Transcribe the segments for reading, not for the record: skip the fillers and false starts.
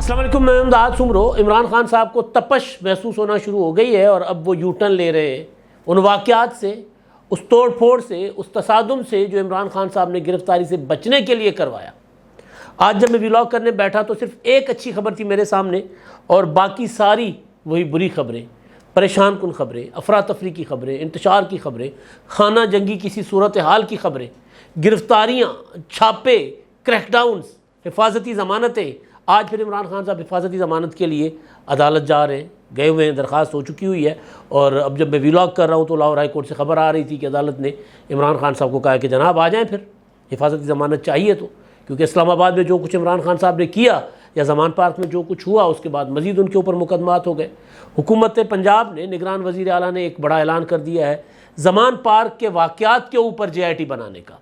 السلام علیکم، میں امداد سمرو۔ عمران خان صاحب کو تپش محسوس ہونا شروع ہو گئی ہے اور اب وہ یو ٹرن لے رہے ہیں ان واقعات سے، اس توڑ پھوڑ سے، اس تصادم سے جو عمران خان صاحب نے گرفتاری سے بچنے کے لیے کروایا۔ آج جب میں ویلاگ کرنے بیٹھا تو صرف ایک اچھی خبر تھی میرے سامنے اور باقی ساری وہی بری خبریں، پریشان کن خبریں، افراتفری کی خبریں، انتشار کی خبریں، خانہ جنگی کسی صورتحال کی خبریں، گرفتاریاں، چھاپے، کریک ڈاؤنز، حفاظتی ضمانتیں۔ آج پھر عمران خان صاحب حفاظتی ضمانت کے لیے عدالت جا رہے ہیں، گئے ہوئے ہیں، درخواست ہو چکی ہوئی ہے۔ اور اب جب میں ویلاگ کر رہا ہوں تو لاہور ہائی کورٹ سے خبر آ رہی تھی کہ عدالت نے عمران خان صاحب کو کہا کہ جناب آ جائیں، پھر حفاظتی ضمانت چاہیے تو، کیونکہ اسلام آباد میں جو کچھ عمران خان صاحب نے کیا یا زمان پارک میں جو کچھ ہوا اس کے بعد مزید ان کے اوپر مقدمات ہو گئے۔ حکومت پنجاب نے، نگران وزیر اعلیٰ نے ایک بڑا اعلان کر دیا ہے زمان پارک کے واقعات کے اوپر JIT بنانے کا،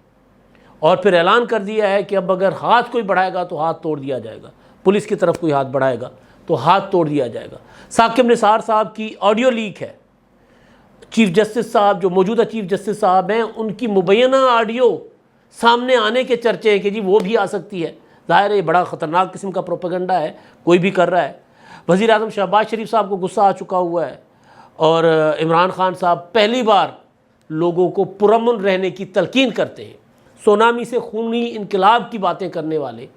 اور پھر اعلان کر دیا ہے کہ اب اگر ہاتھ کوئی بڑھائے گا تو ہاتھ توڑ دیا جائے گا، پولیس کی طرف کوئی ہاتھ بڑھائے گا تو ہاتھ توڑ دیا جائے گا۔ ثاقب نثار صاحب کی آڈیو لیک ہے، چیف جسٹس صاحب جو موجودہ چیف جسٹس صاحب ہیں ان کی مبینہ آڈیو سامنے آنے کے چرچے ہیں کہ جی وہ بھی آ سکتی ہے۔ ظاہر ہے یہ بڑا خطرناک قسم کا پروپیگنڈا ہے، کوئی بھی کر رہا ہے۔ وزیر اعظم شہباز شریف صاحب کو غصہ آ چکا ہوا ہے اور عمران خان صاحب پہلی بار لوگوں کو پرامن رہنے کی تلقین کرتے ہیں۔ سونامی سے خونی انقلاب کی باتیں کرنے والے،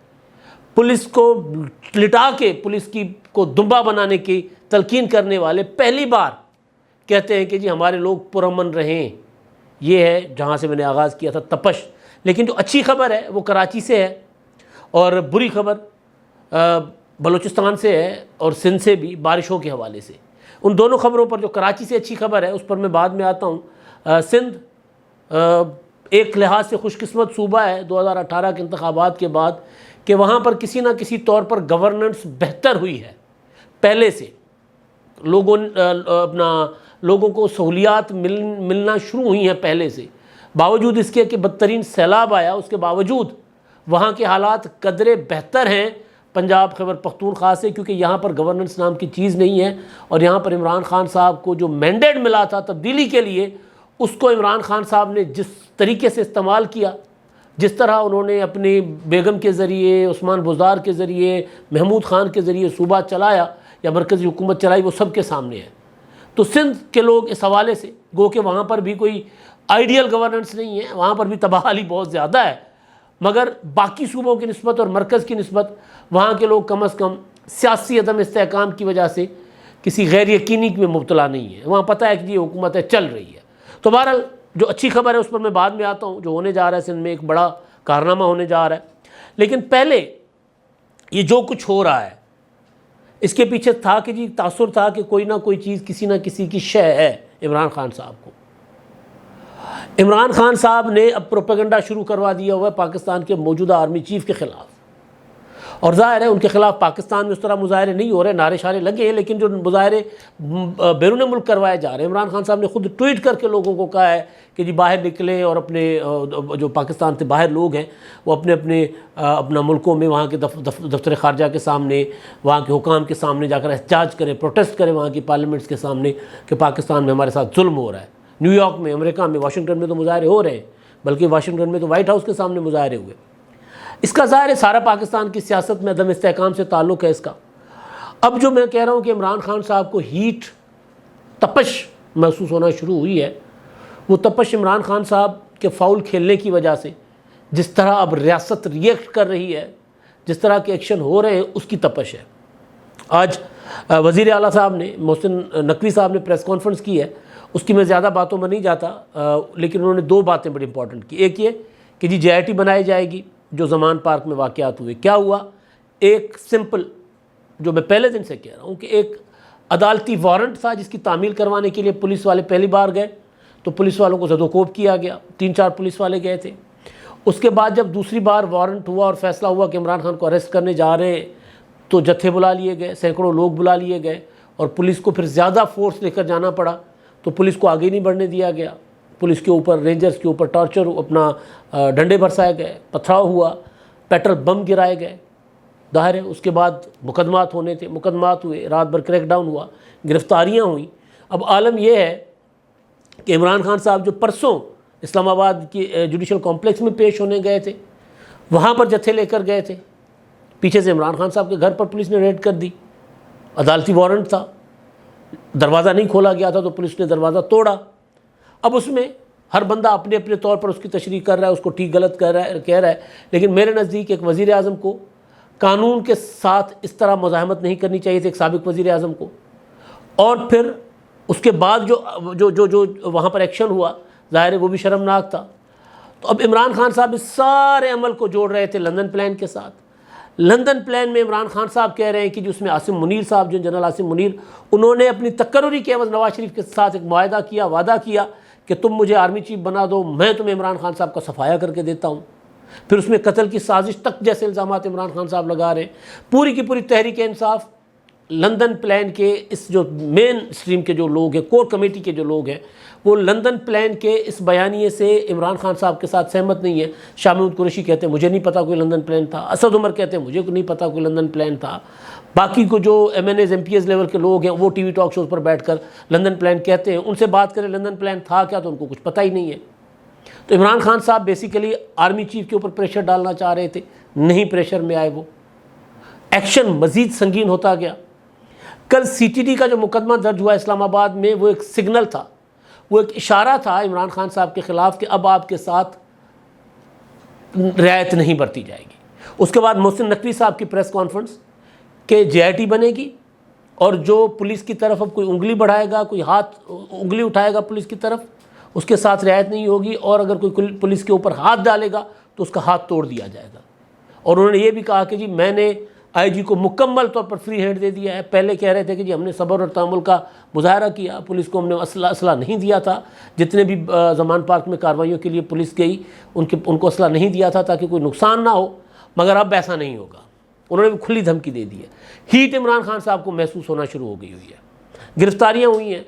پولیس کو لٹا کے پولیس کو دمبا بنانے کی تلقین کرنے والے پہلی بار کہتے ہیں کہ جی ہمارے لوگ پرامن رہیں۔ یہ ہے جہاں سے میں نے آغاز کیا تھا، تپش۔ لیکن جو اچھی خبر ہے وہ کراچی سے ہے اور بری خبر بلوچستان سے ہے اور سندھ سے بھی، بارشوں کے حوالے سے۔ ان دونوں خبروں پر جو کراچی سے اچھی خبر ہے اس پر میں بعد میں آتا ہوں۔ سندھ ایک لحاظ سے خوش قسمت صوبہ ہے 2018 کے انتخابات کے بعد کہ وہاں پر کسی نہ کسی طور پر گورننس بہتر ہوئی ہے پہلے سے، لوگوں کو سہولیات ملنا شروع ہوئی ہیں پہلے سے، باوجود اس کے کہ بدترین سیلاب آیا اس کے باوجود وہاں کے حالات قدرے بہتر ہیں پنجاب خیبر پختونخوا سے، کیونکہ یہاں پر گورننس نام کی چیز نہیں ہے اور یہاں پر عمران خان صاحب کو جو مینڈیٹ ملا تھا تبدیلی کے لیے اس کو عمران خان صاحب نے جس طریقے سے استعمال کیا، جس طرح انہوں نے اپنی بیگم کے ذریعے، عثمان بزدار کے ذریعے، محمود خان کے ذریعے صوبہ چلایا یا مرکزی حکومت چلائی، وہ سب کے سامنے ہے۔ تو سندھ کے لوگ اس حوالے سے گو کہ وہاں پر بھی کوئی آئیڈیل گورننس نہیں ہے، وہاں پر بھی تباہی بہت زیادہ ہے، مگر باقی صوبوں کی نسبت اور مرکز کی نسبت وہاں کے لوگ کم از کم سیاسی عدم استحکام کی وجہ سے کسی غیر یقینی میں مبتلا نہیں ہے، وہاں پتہ ہے کہ یہ حکومت ہے چل رہی ہے۔ تو بہرحال جو اچھی خبر ہے اس پر میں بعد میں آتا ہوں، جو ہونے جا رہا ہے سندھ میں ایک بڑا کارنامہ ہونے جا رہا ہے۔ لیکن پہلے یہ جو کچھ ہو رہا ہے اس کے پیچھے تھا کہ جی تاثر تھا کہ کوئی نہ کوئی چیز کسی نہ کسی کی شے ہے عمران خان صاحب کو۔ عمران خان صاحب نے اب پروپیگنڈا شروع کروا دیا ہوا ہے پاکستان کے موجودہ آرمی چیف کے خلاف، اور ظاہر ہے ان کے خلاف پاکستان میں اس طرح مظاہرے نہیں ہو رہے، نعرے شارے لگے ہیں، لیکن جو مظاہرے بیرون ملک کروائے جا رہے ہیں، عمران خان صاحب نے خود ٹویٹ کر کے لوگوں کو کہا ہے کہ جی باہر نکلیں اور اپنے جو پاکستان سے باہر لوگ ہیں وہ اپنا ملکوں میں وہاں کے دفتر خارجہ کے سامنے، وہاں کے حکام کے سامنے جا کر احتجاج کریں، پروٹیسٹ کریں وہاں کی پارلیمنٹس کے سامنے کہ پاکستان میں ہمارے ساتھ ظلم ہو رہا ہے۔ نیو یارک میں، امریکہ میں، واشنگٹن میں تو مظاہرے ہو رہے ہیں، بلکہ واشنگٹن میں تو وائٹ ہاؤس کے سامنے مظاہرے ہوئے۔ اس کا ظاہر ہے سارا پاکستان کی سیاست میں عدم استحکام سے تعلق ہے اس کا۔ اب جو میں کہہ رہا ہوں کہ عمران خان صاحب کو ہیٹ، تپش محسوس ہونا شروع ہوئی ہے، وہ تپش عمران خان صاحب کے فاؤل کھیلنے کی وجہ سے، جس طرح اب ریاست ریئیکٹ کر رہی ہے، جس طرح کے ایکشن ہو رہے ہیں، اس کی تپش ہے۔ آج وزیر اعلیٰ صاحب نے، محسن نقوی صاحب نے پریس کانفرنس کی ہے، اس کی میں زیادہ باتوں میں نہیں جاتا، لیکن انہوں نے دو باتیں بڑی امپورٹنٹ کی۔ ایک یہ کہ جی JIT بنائی جائے گی جو زمان پارک میں واقعات ہوئے۔ کیا ہوا؟ ایک سمپل، جو میں پہلے دن سے کہہ رہا ہوں کہ ایک عدالتی وارنٹ تھا جس کی تعمیل کروانے کے لیے پولیس والے پہلی بار گئے تو پولیس والوں کو زد و کوب کیا گیا، 3-4 پولیس والے گئے تھے۔ اس کے بعد جب دوسری بار وارنٹ ہوا اور فیصلہ ہوا کہ عمران خان کو اریسٹ کرنے جا رہے ہیں تو جتھے بلا لیے گئے، سینکڑوں لوگ بلا لیے گئے اور پولیس کو پھر زیادہ فورس لے کر جانا پڑا، تو پولیس کو آگے نہیں بڑھنے دیا گیا، پولیس کے اوپر، رینجرز کے اوپر ٹارچر، اپنا ڈنڈے برسائے گئے، پتھراؤ ہوا، پیٹرل بم گرائے گئے۔ ظاہر ہے اس کے بعد مقدمات ہونے تھے، مقدمات ہوئے، رات بھر کریک ڈاؤن ہوا، گرفتاریاں ہوئیں۔ اب عالم یہ ہے کہ عمران خان صاحب جو پرسوں اسلام آباد کی جوڈیشل کمپلیکس میں پیش ہونے گئے تھے، وہاں پر جتھے لے کر گئے تھے پیچھے سے عمران خان صاحب کے گھر پر پولیس نے ریڈ کر دی، عدالتی وارنٹ تھا، دروازہ نہیں کھولا گیا تھا تو پولیس نے دروازہ توڑا۔ اب اس میں ہر بندہ اپنے اپنے طور پر اس کی تشریح کر رہا ہے، اس کو ٹھیک غلط کہہ رہا ہے، لیکن میرے نزدیک ایک وزیر اعظم کو قانون کے ساتھ اس طرح مزاحمت نہیں کرنی چاہیے تھی، ایک سابق وزیر اعظم کو۔ اور پھر اس کے بعد جو وہاں پر ایکشن ہوا، ظاہر ہے وہ بھی شرمناک تھا۔ تو اب عمران خان صاحب اس سارے عمل کو جوڑ رہے تھے لندن پلان کے ساتھ۔ لندن پلان میں عمران خان صاحب کہہ رہے ہیں کہ جو اس میں عاصم منیر صاحب، جو جنرل عاصم منیر، انہوں نے اپنی تقرری کے عوض نواز شریف کے ساتھ ایک معاہدہ کیا، وعدہ کیا کہ تم مجھے آرمی چیف بنا دو، میں تمہیں عمران خان صاحب کا صفایا کر کے دیتا ہوں۔ پھر اس میں قتل کی سازش تک جیسے الزامات عمران خان صاحب لگا رہے ہیں۔ پوری کی پوری تحریک انصاف لندن پلان کے اس جو مین اسٹریم کے جو لوگ ہیں، کور کمیٹی کے جو لوگ ہیں، وہ لندن پلان کے اس بیانیے سے عمران خان صاحب کے ساتھ سہمت نہیں ہے۔ شاہ محمود قریشی کہتے ہیں مجھے نہیں پتا کوئی لندن پلان تھا، اسد عمر کہتے ہیں مجھے نہیں پتا کوئی لندن پلان تھا، باقی کو جو MNAs MPs level کے لوگ ہیں وہ ٹی وی ٹاک شوز پر بیٹھ کر لندن پلان کہتے ہیں، ان سے بات کریں لندن پلان تھا کیا تو ان کو کچھ پتہ ہی نہیں ہے۔ تو عمران خان صاحب بیسیکلی آرمی چیف کے اوپر پریشر ڈالنا چاہ رہے تھے، نہیں پریشر میں آئے، وہ ایکشن مزید سنگین ہوتا گیا۔ کل سی ٹی ڈی کا جو مقدمہ درج ہوا اسلام آباد میں، وہ ایک سگنل تھا، وہ ایک اشارہ تھا عمران خان صاحب کے خلاف کہ اب آپ کے ساتھ رعایت نہیں برتی جائے گی۔ اس کے بعد محسن نقوی صاحب کی پریس کانفرنس کہ جے آئی ٹی بنے گی، اور جو پولیس کی طرف اب کوئی انگلی بڑھائے گا، کوئی انگلی اٹھائے گا پولیس کی طرف، اس کے ساتھ رعایت نہیں ہوگی، اور اگر کوئی پولیس کے اوپر ہاتھ ڈالے گا تو اس کا ہاتھ توڑ دیا جائے گا۔ اور انہوں نے یہ بھی کہا کہ جی میں نے آئی جی کو مکمل طور پر فری ہینڈ دے دیا ہے۔ پہلے کہہ رہے تھے کہ جی ہم نے صبر اور تحمل کا مظاہرہ کیا، پولیس کو ہم نے اسلحہ نہیں دیا تھا، جتنے بھی زمان پارک میں کارروائیوں کے لیے پولیس گئی ان کو اسلحہ نہیں دیا تھا تاکہ کوئی نقصان نہ ہو، مگر اب ایسا نہیں ہوگا۔ انہوں نے بھی کھلی دھمکی دے دی ہے۔ ہیٹ عمران خان صاحب کو محسوس ہونا شروع ہو گئی ہوئی ہے۔ گرفتاریاں ہوئی ہیں،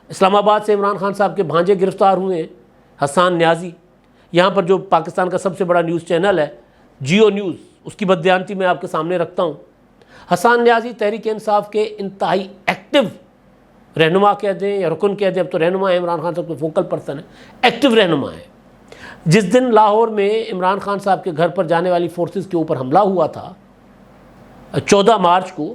اسلام آباد سے عمران خان صاحب کے بھانجے گرفتار ہوئے ہیں، حسان نیازی۔ یہاں پر جو پاکستان کا سب سے بڑا نیوز چینل ہے جیو نیوز، اس کی بددیانتی میں آپ کے سامنے رکھتا ہوں۔ حسان نیازی تحریک انصاف کے انتہائی ایکٹیو رہنما کہہ دیں یا رکن کہہ دیں، اب تو رہنما ہے، عمران خان صاحب کے فوکل پرسن ہے، ایکٹیو رہنما ہے۔ جس دن لاہور میں عمران خان صاحب کے گھر پر جانے والی فورسز کے اوپر حملہ ہوا تھا 14 مارچ کو،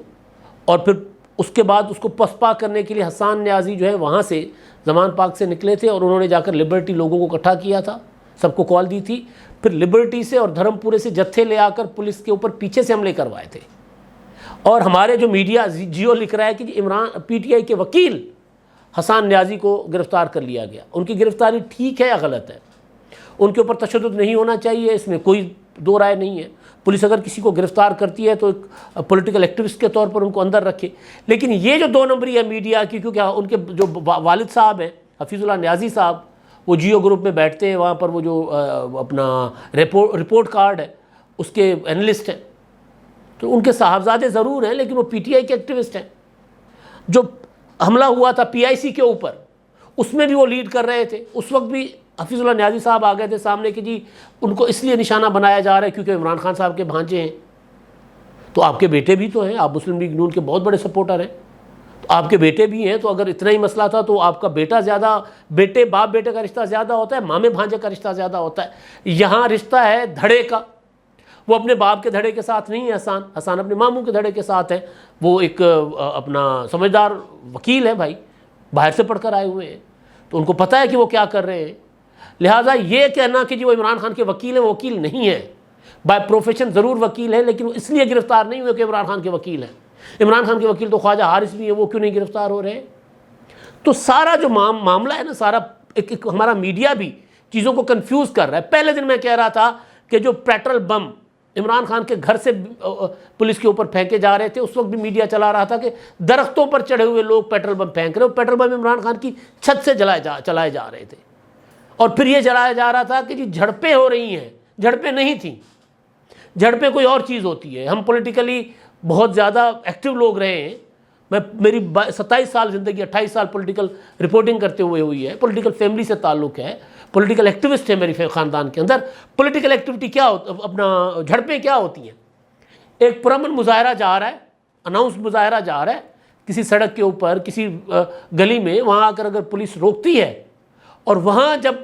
اور پھر اس کے بعد اس کو پسپا کرنے کے لیے حسان نیازی جو ہے وہاں سے زمان پاک سے نکلے تھے، اور انہوں نے جا کر لبرٹی لوگوں کو اکٹھا کیا تھا، سب کو کال دی تھی، پھر لبرٹی سے اور دھرم پورے سے جتھے لے آ کر پولیس کے اوپر پیچھے سے حملے کروائے تھے۔ اور ہمارے جو میڈیا جیو لکھ رہا ہے کہ جی پی ٹی آئی کے وکیل حسان نیازی کو گرفتار کر لیا گیا۔ ان کی گرفتاری ٹھیک ہے یا غلط ہے؟ ان کے اوپر تشدد نہیں ہونا چاہیے، اس میں کوئی دو رائے نہیں ہے۔ پولیس اگر کسی کو گرفتار کرتی ہے تو ایک پولیٹیکل ایکٹیوسٹ کے طور پر ان کو اندر رکھے، لیکن یہ جو 2 نمبری ہے میڈیا کی، کیونکہ ان کے جو والد صاحب ہیں حفیظ اللہ نیازی صاحب، وہ جیو گروپ میں بیٹھتے ہیں، وہاں پر وہ جو اپنا رپورٹ کارڈ ہے اس کے اینالسٹ ہیں، تو ان کے صاحبزادے ضرور ہیں لیکن وہ پی ٹی آئی کے ایکٹیوسٹ ہیں۔ جو حملہ ہوا تھا پی آئی سی کے اوپر، اس میں بھی وہ لیڈ کر رہے تھے، اس وقت بھی حفیظ اللہ نیازی صاحب آ گئے تھے سامنے کہ جی ان کو اس لیے نشانہ بنایا جا رہا ہے کیونکہ عمران خان صاحب کے بھانجے ہیں۔ تو آپ کے بیٹے بھی تو ہیں، آپ مسلم لیگ نون کے بہت بڑے سپورٹر ہیں، تو آپ کے بیٹے بھی ہیں، تو اگر اتنا ہی مسئلہ تھا تو آپ کا بیٹا زیادہ، باپ بیٹے کا رشتہ زیادہ ہوتا ہے، مامے بھانجے کا رشتہ زیادہ ہوتا ہے۔ یہاں رشتہ ہے دھڑے کا، وہ اپنے باپ کے دھڑے کے ساتھ نہیں ہے حسان اپنے ماموں کے دھڑے کے ساتھ ہے۔ وہ ایک اپنا سمجھدار وکیل ہے بھائی، باہر سے پڑھ کر آئے ہوئے ہیں، تو ان کو پتہ ہے کہ وہ کیا کر رہے ہیں۔ لہٰذا یہ کہنا کہ جی وہ عمران خان کے وکیل ہیں، وہ وکیل نہیں ہے، بائی پروفیشن ضرور وکیل ہے، لیکن وہ اس لیے گرفتار نہیں ہوئے کہ عمران خان کے وکیل ہیں۔ عمران خان کے وکیل تو خواجہ حارث بھی ہیں، وہ کیوں نہیں گرفتار ہو رہے؟ تو سارا جو معاملہ ہے نا، سارا ایک ہمارا میڈیا بھی چیزوں کو کنفیوز کر رہا ہے۔ پہلے دن میں کہہ رہا تھا کہ جو پیٹرل بم عمران خان کے گھر سے پولیس کے اوپر پھینکے جا رہے تھے، اس وقت بھی میڈیا چلا رہا تھا کہ درختوں پر چڑھے ہوئے لوگ پیٹرل بم پھینک رہے، اور پیٹرل بم عمران خان کی چھت سے چلائے جا رہے تھے۔ اور پھر یہ چلایا جا رہا تھا کہ جی جھڑپیں ہو رہی ہیں، جھڑپیں نہیں تھیں، جھڑپیں کوئی اور چیز ہوتی ہے۔ ہم پولیٹیکلی بہت زیادہ ایکٹیو لوگ رہے ہیں، میری 27 سال زندگی، 28 سال پولیٹیکل رپورٹنگ کرتے ہوئے ہوئی ہے، پولیٹیکل فیملی سے تعلق ہے، پولیٹیکل ایکٹیوسٹ ہے میری خاندان کے اندر۔ پولیٹیکل ایکٹیویٹی کیا اپنا جھڑپیں کیا ہوتی ہیں؟ ایک پرامن مظاہرہ جا رہا ہے، اناؤنس مظاہرہ جا رہا ہے کسی سڑک کے اوپر، کسی گلی میں، وہاں آ کر اگر پولیس روکتی ہے، اور وہاں جب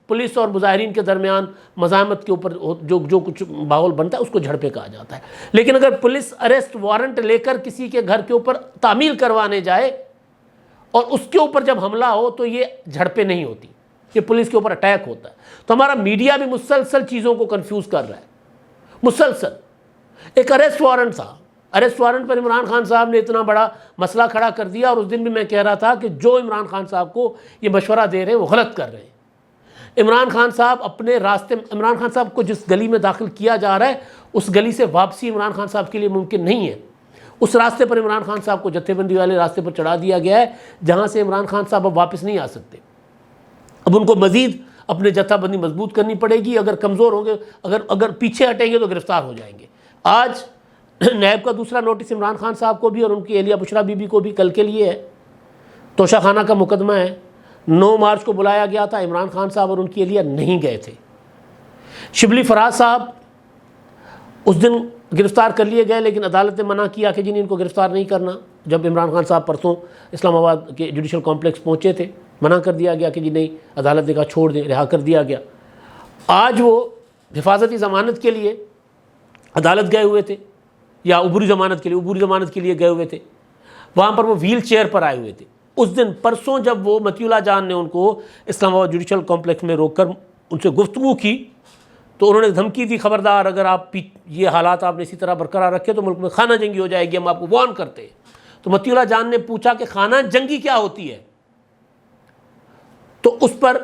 پولیس اور مظاہرین کے درمیان مزاحمت کے اوپر جو کچھ ماحول بنتا ہے اس کو جھڑپیں کہا جاتا ہے. لیکن اگر پولیس اریسٹ وارنٹ لے کر کسی کے گھر کے اوپر تعمیل کروانے جائے اور اس کے اوپر جب حملہ ہو تو یہ جھڑپیں نہیں ہوتی, یہ پولیس کے اوپر اٹیک ہوتا ہے. تو ہمارا میڈیا بھی مسلسل چیزوں کو کنفیوز کر رہا ہے, مسلسل. ایک اریسٹ وارنٹ تھا, اریسٹ وارنٹ پر عمران خان صاحب نے اتنا بڑا مسئلہ کھڑا کر دیا, اور اس دن بھی میں کہہ رہا تھا کہ جو عمران خان صاحب کو یہ مشورہ دے رہے ہیں وہ غلط کر رہے ہیں. عمران خان صاحب اپنے راستے, عمران خان صاحب کو جس گلی میں داخل کیا جا رہا ہے اس گلی سے واپسی عمران خان صاحب کے لیے ممکن نہیں ہے. اس راستے پر عمران خان صاحب کو جتھے بندی والے راستے پر چڑھا دیا گیا ہے جہاں سے عمران خان صاحب اب واپس نہیں آ سکتے. اب ان کو مزید اپنے جتھا بندی مضبوط کرنی پڑے گی. اگر کمزور ہوں گے, اگر پیچھے ہٹیں گے تو گرفتار ہو جائیں گے. آج نیب کا دوسرا نوٹس عمران خان صاحب کو بھی اور ان کی اہلیہ بشرا بی بی کو بھی کل کے لیے ہے. توشہ خانہ کا مقدمہ ہے. 9 مارچ کو بلایا گیا تھا, عمران خان صاحب اور ان کی اہلیہ نہیں گئے تھے. شبلی فراز صاحب اس دن گرفتار کر لیے گئے, لیکن عدالت نے منع کیا کہ ان کو گرفتار نہیں کرنا. جب عمران خان صاحب پرسوں اسلام آباد کے جوڈیشل کمپلیکس پہنچے تھے, منع کر دیا گیا کہ نہیں, عدالت نے کہا چھوڑ دیں, رہا کر دیا گیا. آج وہ حفاظتی ضمانت کے لیے عدالت گئے ہوئے تھے, یا عبوری ضمانت کے لیے گئے ہوئے تھے. وہاں پر وہ ویل چیئر پر آئے ہوئے تھے. اس دن پرسوں جب وہ متی اللہ جان نے ان کو اسلام آباد جوڈیشل کمپلیکس میں روک کر ان سے گفتگو کی تو انہوں نے دھمکی دی, خبردار اگر آپ یہ حالات آپ نے اسی طرح برقرار رکھے تو ملک میں خانہ جنگی ہو جائے گی, ہم آپ کو وارن کرتے ہیں. تو متی اللہ جان نے پوچھا کہ خانہ جنگی کیا ہوتی ہے, تو اس پر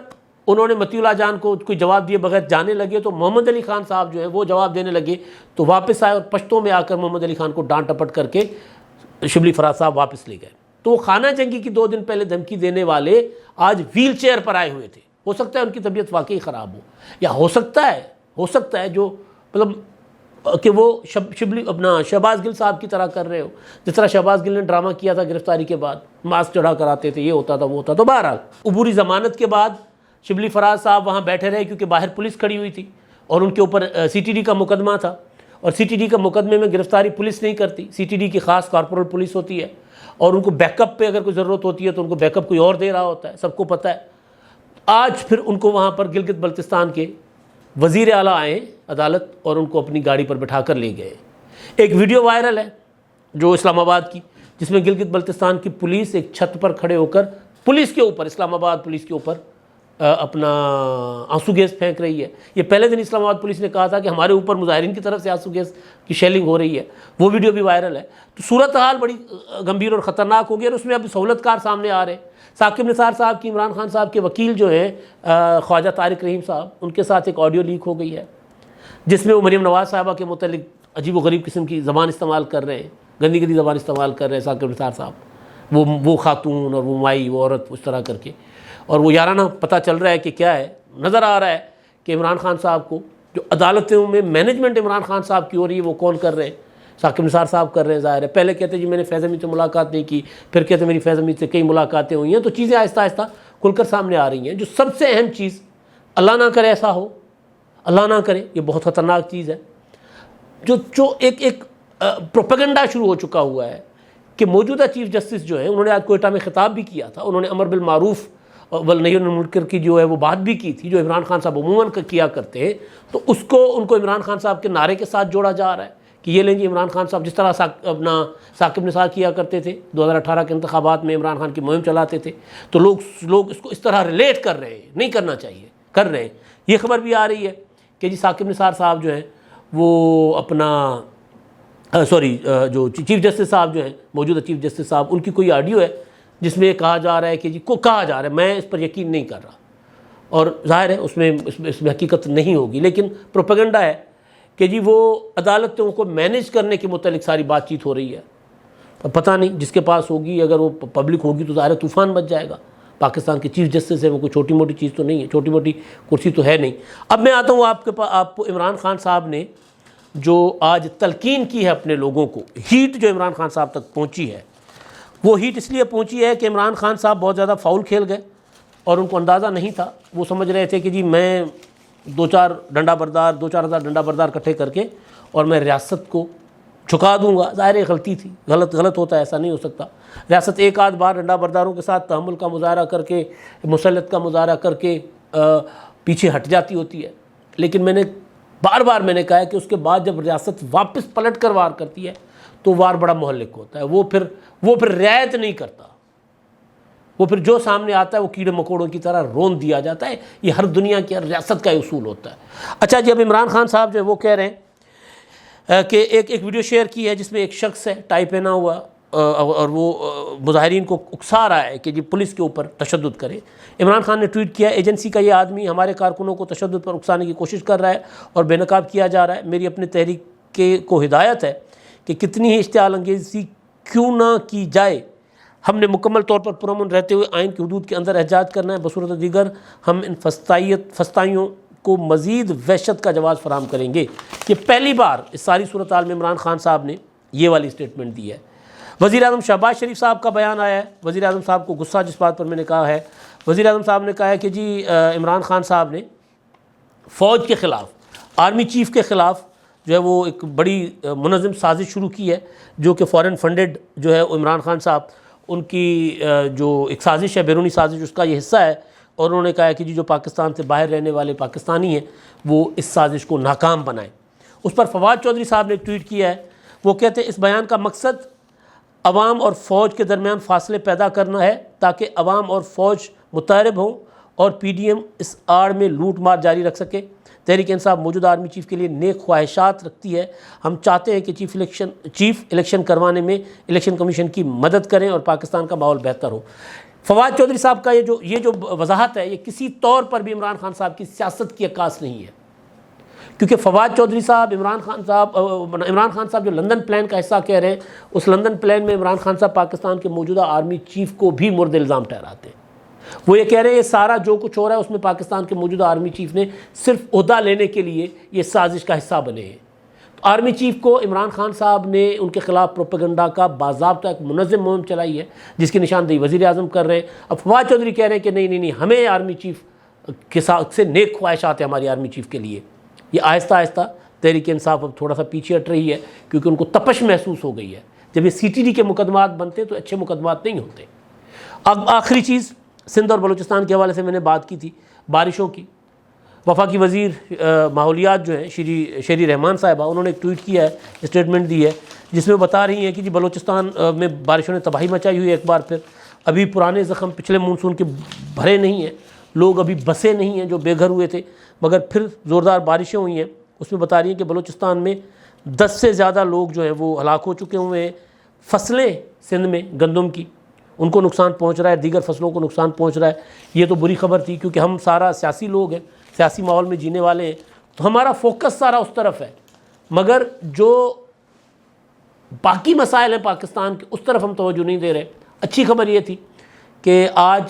انہوں نے متی اللہ جان کو کوئی جواب دیے بغیر جانے لگے. تو محمد علی خان صاحب جو ہے وہ جواب دینے لگے, تو واپس آئے اور پشتوں میں آ کر محمد علی خان کو ڈانٹ ٹپٹ کر کے شبلی فراز صاحب واپس لے گئے. تو وہ خانہ جنگی کی 2 دن پہلے دھمکی دینے والے آج ویل چیئر پر آئے ہوئے تھے. ہو سکتا ہے ان کی طبیعت واقعی خراب ہو, یا ہو سکتا ہے جو مطلب کہ وہ شہباز گل صاحب کی طرح کر رہے ہو, جس طرح شہباز گل نے ڈرامہ کیا تھا گرفتاری کے بعد, ماسک چڑھا کر آتے تھے, یہ ہوتا تھا وہ ہوتا. تو بہرحال عبوری ضمانت کے بعد شبلی فراز صاحب وہاں بیٹھے رہے کیونکہ باہر پولیس کھڑی ہوئی تھی اور ان کے اوپر CTD کا مقدمہ تھا, اور CTD کا مقدمے میں گرفتاری پولیس نہیں کرتی. CTD کی خاص کارپورل پولیس ہوتی ہے, اور ان کو بیک اپ پہ اگر کوئی ضرورت ہوتی ہے تو ان کو بیک اپ کوئی اور دے رہا ہوتا ہے, سب کو پتہ ہے. آج پھر ان کو وہاں پر گلگت بلتستان کے وزیر اعلیٰ آئے عدالت اور ان کو اپنی گاڑی پر بٹھا کر لے گئے. ایک ویڈیو وائرل ہے جو اسلام آباد کی, جس میں گلگت بلتستان کی پولیس ایک چھت پر کھڑے ہو کر پولیس کے اوپر, اسلام آباد پولیس کے اوپر اپنا آنسو گیس پھینک رہی ہے. یہ پہلے دن اسلام آباد پولیس نے کہا تھا کہ ہمارے اوپر مظاہرین کی طرف سے آنسو گیس کی شیلنگ ہو رہی ہے. وہ ویڈیو بھی وائرل ہے. تو صورتحال بڑی گمبھیر اور خطرناک ہو گئی, اور اس میں اب سہولت کار سامنے آ رہے ہیں. ثاقب نثار صاحب کی عمران خان صاحب کے وکیل جو ہیں خواجہ طارق رحیم صاحب, ان کے ساتھ ایک آڈیو لیک ہو گئی ہے جس میں وہ مریم نواز صاحبہ کے متعلق عجیب و غریب قسم کی زبان استعمال کر رہے ہیں, گندی گندی زبان استعمال کر رہے ہیں ثاقب نثار صاحب, وہ خاتون اور وہ مائی, وہ عورت, اس طرح کر کے. اور وہ یارانہ پتہ چل رہا ہے کہ کیا ہے, نظر آ رہا ہے کہ عمران خان صاحب کو جو عدالتوں میں مینجمنٹ عمران خان صاحب کی ہو رہی ہے وہ کون کر رہے ہیں, ثاقب نثار صاحب کر رہے ہیں. ظاہر ہے پہلے کہتے جی میں نے فیض حمید سے ملاقات نہیں کی, پھر کہتے میری فیض حمید سے کئی ملاقاتیں ہوئی ہیں. تو چیزیں آہستہ آہستہ کھل کر سامنے آ رہی ہیں. جو سب سے اہم چیز, اللہ نہ کرے ایسا ہو, اللہ نہ کرے, یہ بہت خطرناک چیز ہے, جو ایک پروپیگنڈا شروع ہو چکا ہوا ہے کہ موجودہ چیف جسٹس جو ہیں, انہوں نے آج کوئٹہ میں خطاب بھی کیا تھا, انہوں نے امر بالمعروف والنہی عن المنکر کی جو ہے وہ بات بھی کی تھی جو عمران خان صاحب عموماً کیا کرتے ہیں. تو ان کو عمران خان صاحب کے نعرے کے ساتھ جوڑا جا رہا ہے کہ یہ لیں جی عمران خان صاحب جس طرح اپنا ثاقب نثار کیا کرتے تھے 2018 کے انتخابات میں, عمران خان کی مہم چلاتے تھے, تو لوگ اس کو اس طرح ریلیٹ کر رہے ہیں, نہیں کرنا چاہیے, کر رہے ہیں. یہ خبر بھی آ رہی ہے کہ جی ثاقب نثار صاحب جو ہیں وہ اپنا جو چیف جسٹس صاحب جو ہیں, موجودہ چیف جسٹس صاحب, ان کی کوئی آڈیو ہے جس میں کہا جا رہا ہے کہ جی کہا جا رہا ہے, میں اس پر یقین نہیں کر رہا, اور ظاہر ہے اس میں حقیقت نہیں ہوگی, لیکن پروپیگنڈا ہے کہ جی وہ عدالتوں کو مینیج کرنے کے متعلق ساری بات چیت ہو رہی ہے. اب پتہ نہیں جس کے پاس ہوگی, اگر وہ پبلک ہوگی تو ظاہر طوفان بچ جائے گا. پاکستان کے چیف جسٹس ہے, وہ کوئی چھوٹی موٹی چیز تو نہیں ہے, چھوٹی موٹی کرسی تو ہے نہیں. اب میں آتا ہوں آپ کو عمران خان صاحب نے جو آج تلقین کی ہے اپنے لوگوں کو, ہیٹ جو عمران خان صاحب تک پہنچی ہے, وہ ہیٹ اس لیے پہنچی ہے کہ عمران خان صاحب بہت زیادہ فاؤل کھیل گئے اور ان کو اندازہ نہیں تھا. وہ سمجھ رہے تھے کہ جی میں 2-4 ہزار ڈنڈا بردار اکٹھے کر کے اور میں ریاست کو جھکا دوں گا. ظاہر غلطی تھی, غلط ہوتا ہے, ایسا نہیں ہو سکتا. ریاست ایک آدھ بار ڈنڈا برداروں کے ساتھ تحمل کا مظاہرہ کر کے, مسلط کا مظاہرہ کر کے پیچھے ہٹ جاتی ہوتی ہے، لیکن میں نے بار بار میں نے کہا ہے کہ اس کے بعد جب ریاست واپس پلٹ کر وار کرتی ہے تو وار بڑا مہلک ہوتا ہے، وہ پھر رعایت نہیں کرتا، وہ پھر جو سامنے آتا ہے وہ کیڑے مکوڑوں کی طرح رون دیا جاتا ہے۔ یہ ہر دنیا کی ہر ریاست کا اصول ہوتا ہے۔ اچھا جی، اب عمران خان صاحب جو ہے وہ کہہ رہے ہیں کہ ایک ویڈیو شیئر کی ہے جس میں ایک شخص ہے ٹائی پہنا ہوا اور وہ مظاہرین کو اکسا رہا ہے کہ جی پولیس کے اوپر تشدد کرے۔ عمران خان نے ٹویٹ کیا، ایجنسی کا یہ آدمی ہمارے کارکنوں کو تشدد پر اکسانے کی کوشش کر رہا ہے اور بے نقاب کیا جا رہا ہے۔ میری اپنی تحریک کو ہدایت ہے کہ کتنی ہی اشتعال انگیزی کیوں نہ کی جائے، ہم نے مکمل طور پر پرامن رہتے ہوئے آئین کی حدود کے اندر احتجاج کرنا ہے، بصورت دیگر ہم ان فسطائیوں کو مزید وحشت کا جواز فراہم کریں گے۔ یہ پہلی بار اس ساری صورتحال میں عمران خان صاحب نے یہ والی سٹیٹمنٹ دی ہے۔ وزیر اعظم شہباز شریف صاحب کا بیان آیا ہے۔ وزیر اعظم صاحب کو غصہ جس بات پر میں نے کہا ہے، وزیر اعظم صاحب نے کہا ہے کہ جی عمران خان صاحب نے فوج کے خلاف، آرمی چیف کے خلاف جو ہے وہ ایک بڑی منظم سازش شروع کی ہے، جو کہ فورن فنڈڈ جو ہے عمران خان صاحب ان کی جو ایک سازش ہے، بیرونی سازش، اس کا یہ حصہ ہے، اور انہوں نے کہا ہے کہ جی جو پاکستان سے باہر رہنے والے پاکستانی ہیں وہ اس سازش کو ناکام بنائیں۔ اس پر فواد چودھری صاحب نے ایک ٹویٹ کیا ہے، وہ کہتے ہیں اس بیان کا مقصد عوام اور فوج کے درمیان فاصلے پیدا کرنا ہے تاکہ عوام اور فوج متحارب ہوں اور پی ڈی ایم اس آڑ میں لوٹ مار جاری رکھ سکے۔ تحریک انصاف موجودہ آرمی چیف کے لیے نیک خواہشات رکھتی ہے، ہم چاہتے ہیں کہ چیف الیکشن کروانے میں الیکشن کمیشن کی مدد کریں اور پاکستان کا ماحول بہتر ہو۔ فواد چودھری صاحب کا یہ جو وضاحت ہے، یہ کسی طور پر بھی عمران خان صاحب کی سیاست کی عکاس نہیں ہے، کیونکہ فواد چودھری صاحب عمران خان صاحب جو لندن پلان کا حصہ کہہ رہے ہیں، اس لندن پلان میں عمران خان صاحب پاکستان کے موجودہ آرمی چیف کو بھی مورد الزام ٹھہراتے ہیں۔ وہ یہ کہہ رہے ہیں یہ سارا جو کچھ ہو رہا ہے اس میں پاکستان کے موجودہ آرمی چیف نے صرف عہدہ لینے کے لیے یہ سازش کا حصہ بنے ہیں۔ تو آرمی چیف کو عمران خان صاحب نے ان کے خلاف پروپیگنڈا کا باضابطہ ایک منظم مہم چلائی ہے، جس کی نشاندہی وزیر اعظم کر رہے ہیں۔ اب فواد چودھری کہہ رہے ہیں کہ نہیں ہمیں آرمی چیف کے ساتھ سے نیک خواہشات ہیں ہماری آرمی چیف کے لیے۔ یہ آہستہ آہستہ تحریک انصاف اب تھوڑا سا پیچھے ہٹ رہی ہے، کیونکہ ان کو تپش محسوس ہو گئی ہے۔ جب یہ سی ٹی ڈی کے مقدمات بنتے ہیں تو اچھے مقدمات نہیں ہوتے۔ اب آخری چیز، سندھ اور بلوچستان کے حوالے سے میں نے بات کی تھی بارشوں کی۔ وفاقی وزیر ماحولیات جو ہیں شیری رحمان صاحبہ، انہوں نے ایک ٹویٹ کیا ہے، اسٹیٹمنٹ دی ہے، جس میں بتا رہی ہیں کہ جی بلوچستان میں بارشوں نے تباہی مچائی ہوئی ہے۔ ایک بار پھر ابھی پرانے زخم پچھلے مونسون کے بھرے نہیں ہیں، لوگ ابھی بسے نہیں ہیں جو بے گھر ہوئے تھے، مگر پھر زوردار بارشیں ہوئی ہیں۔ اس میں بتا رہی ہیں کہ بلوچستان میں 10 سے زیادہ لوگ جو ہیں وہ ہلاک ہو چکے ہوئے ہیں۔ فصلیں سندھ میں گندم کی، ان کو نقصان پہنچ رہا ہے، دیگر فصلوں کو نقصان پہنچ رہا ہے۔ یہ تو بری خبر تھی، کیونکہ ہم سارا سیاسی لوگ ہیں، سیاسی ماحول میں جینے والے ہیں، تو ہمارا فوکس سارا اس طرف ہے، مگر جو باقی مسائل ہیں پاکستان کے اس طرف ہم توجہ نہیں دے رہے۔ اچھی خبر یہ تھی کہ آج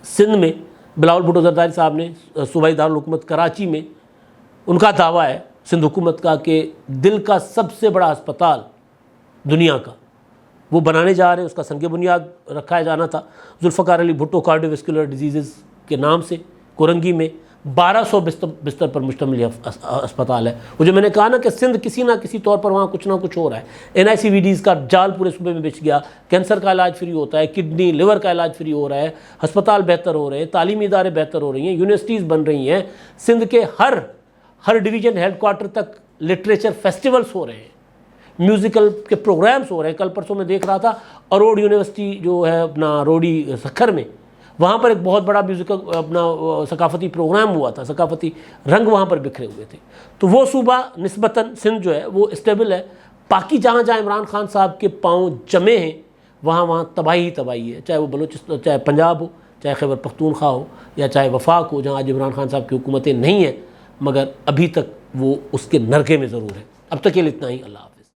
سندھ میں بلاول بھٹو زرداری صاحب نے صوبائی دارالحکومت کراچی میں ان کا دعویٰ ہے سندھ حکومت کا کہ دل کا سب سے بڑا ہسپتال دنیا کا وہ بنانے جا رہے ہیں، اس کا سنگ بنیاد رکھا جانا تھا۔ Zulfiqar Ali Bhutto cardio vascular diseases کے نام سے کورنگی میں 1200 بستر پر مشتمل اسپتال ہے۔ وہ جو میں نے کہا نا کہ سندھ کسی نہ کسی طور پر وہاں کچھ نہ کچھ ہو رہا ہے۔ NICVDs کا جال پورے صوبے میں بچ گیا، کینسر کا علاج فری ہوتا ہے، کڈنی لیور کا علاج فری ہو رہا ہے، ہسپتال بہتر ہو رہے ہیں، تعلیمی ادارے بہتر ہو رہی ہیں، یونیورسٹیز بن رہی ہیں، سندھ کے ہر ڈویژن ہیڈ کوارٹر تک لٹریچر فیسٹیولز ہو رہے ہیں، میوزیکل کے پروگرامز ہو رہے ہیں۔ کل پرسوں میں دیکھ رہا تھا اروڑ یونیورسٹی جو ہے اپنا روڑی سکھر میں، وہاں پر ایک بہت بڑا میوزیکل اپنا ثقافتی پروگرام ہوا تھا، ثقافتی رنگ وہاں پر بکھرے ہوئے تھے۔ تو وہ صوبہ نسبتاً سندھ جو ہے وہ اسٹیبل ہے۔ باقی جہاں عمران خان صاحب کے پاؤں جمے ہیں وہاں تباہی ہے، چاہے وہ بلوچستان، چاہے پنجاب ہو، چاہے خیبر پختونخوا ہو، یا چاہے وفاق ہو، جہاں آج عمران خان صاحب کی حکومتیں نہیں ہیں، مگر ابھی تک وہ اس کے نرگے میں ضرور ہے۔ اب تک کے لیے اتنا ہی، اللہ حافظ۔